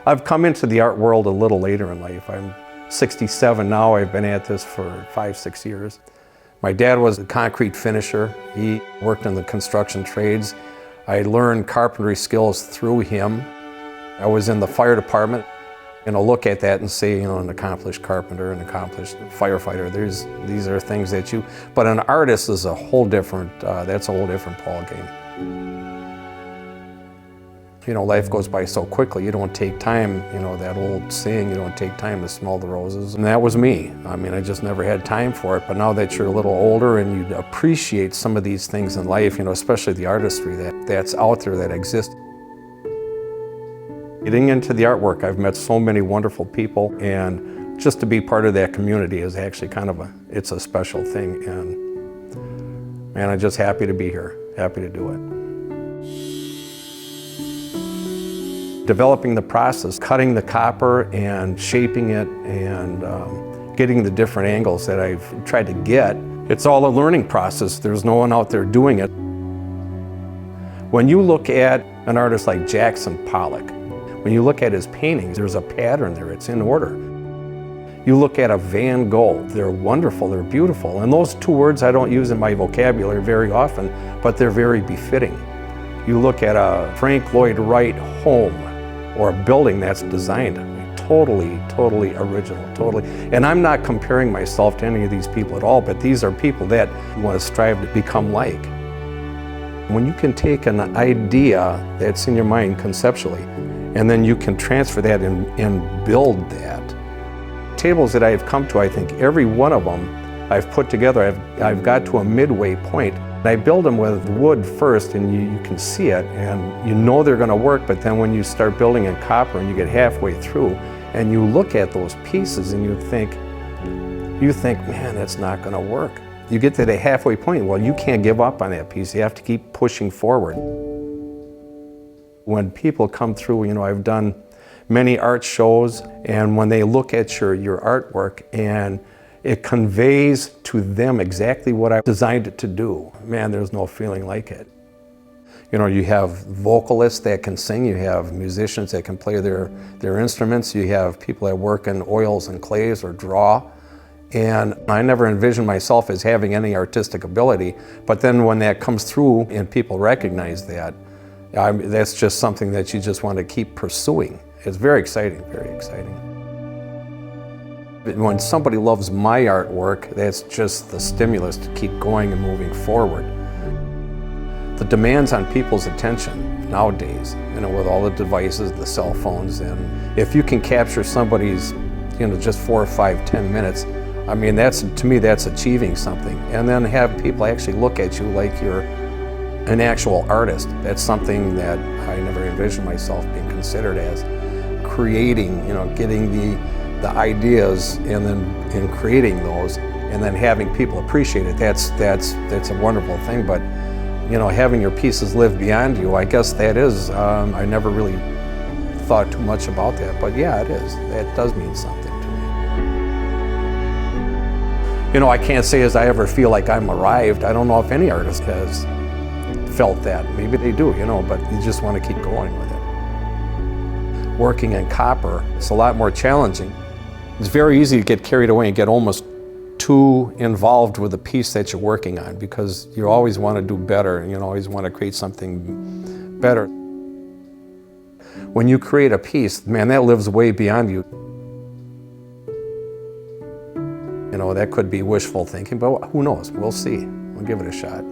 I've come into the art world a little later in life. I'm 67 now. I've been at this for 5-6 years. My dad was a concrete finisher. He worked in the construction trades. I learned carpentry skills through him. I was in the fire department. Look at that and say, an accomplished carpenter, an accomplished firefighter. These are things that but an artist is a whole different, that's a whole different ballgame. Life goes by so quickly. You don't take time, that old saying, you don't take time to smell the roses. And that was me. I just never had time for it. But now that you're a little older and you appreciate some of these things in life, especially the artistry that's out there, that exists. Getting into the artwork, I've met so many wonderful people, and just to be part of that community is actually it's a special thing. And man, I'm just happy to be here, happy to do it. Developing the process, cutting the copper and shaping it and getting the different angles that I've tried to get, it's all a learning process. There's no one out there doing it. When you look at an artist like Jackson Pollock, when you look at his paintings, there's a pattern there, it's in order. You look at a Van Gogh, they're wonderful, they're beautiful. And those two words I don't use in my vocabulary very often, but they're very befitting. You look at a Frank Lloyd Wright home or a building that's designed, totally original, totally. And I'm not comparing myself to any of these people at all, but these are people that want to strive to become like. When you can take an idea that's in your mind conceptually, and then you can transfer that and build that. Tables that I've come to, I think every one of them I've put together, I've got to a midway point. I build them with wood first, and you can see it, and they're gonna work, but then when you start building in copper and you get halfway through, and you look at those pieces and you think, man, that's not gonna work. You get to the halfway point, well, you can't give up on that piece. You have to keep pushing forward. When people come through, I've done many art shows, and when they look at your artwork and it conveys to them exactly what I designed it to do, man, there's no feeling like it. You have vocalists that can sing, you have musicians that can play their instruments, you have people that work in oils and clays or draw. And I never envisioned myself as having any artistic ability, but then when that comes through and people recognize that, that's just something that you just want to keep pursuing. It's very exciting, very exciting. When somebody loves my artwork, that's just the stimulus to keep going and moving forward. The demands on people's attention nowadays, with all the devices, the cell phones, and if you can capture somebody's, just 4 or 5, 10 minutes, to me, that's achieving something. And then have people actually look at you like you're an actual artist. That's something that I never envisioned myself being considered as. Creating, getting the ideas and creating those, and then having people appreciate it. That's a wonderful thing. But having your pieces live beyond you, I guess that is. I never really thought too much about that, but yeah, it is. That does mean something to me. I can't say as I ever feel like I'm arrived. I don't know if any artist has felt that. Maybe they do, but you just want to keep going with it. Working in copper, it's a lot more challenging. It's very easy to get carried away and get almost too involved with the piece that you're working on, because you always want to do better and you always want to create something better. When you create a piece, man, that lives way beyond you. That could be wishful thinking, but who knows? We'll see. We'll give it a shot.